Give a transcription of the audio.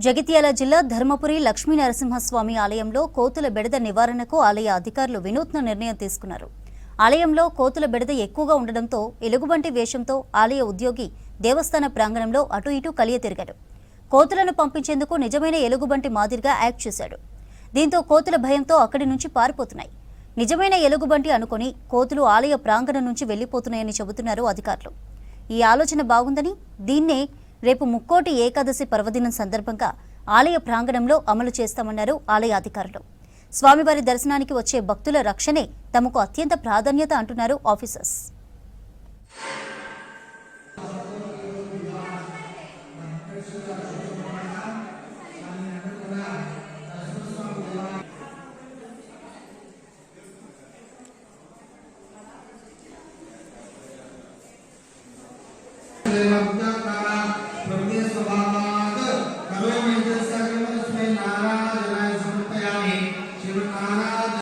జగిత్యాల జిల్లా ధర్మపురి లక్ష్మీ నరసింహస్వామి ఆలయంలో కోతుల బెడద నివారణకు ఆలయ అధికారులు వినూత్న నిర్ణయం తీసుకున్నారు. ఆలయంలో కోతుల బెడద ఎక్కువగా ఉండడంతో ఎలుగుబంటి వేషంతో ఆలయ ఉద్యోగి దేవస్థాన ప్రాంగణంలో అటు ఇటు కలియ తిరిగాడు. కోతులను పంపించేందుకు నిజమైన ఎలుగుబంటి మాదిరిగా యాక్ట్ చేశాడు. దీంతో కోతుల భయంతో అక్కడి నుంచి పారిపోతున్నాయి. నిజమైన ఎలుగుబంటి అనుకుని కోతులు ఆలయ ప్రాంగణం నుంచి వెళ్లిపోతున్నాయని చెబుతున్నారు అధికారులు. ఈ ఆలోచన బాగుందని దీన్నే రేపు ముక్కోటి ఏకాదశి పర్వదినం సందర్భంగా ఆలయ ప్రాంగణంలో అమలు చేస్తామన్నారు ఆలయ అధికారులు. స్వామివారి దర్శనానికి వచ్చే భక్తుల రక్షణే తమకు అత్యంత ప్రాధాన్యత అంటున్నారు ఆఫీసర్స్. प्रभु स्वभावात् करो में जैसा कर्म तस्मै नारायण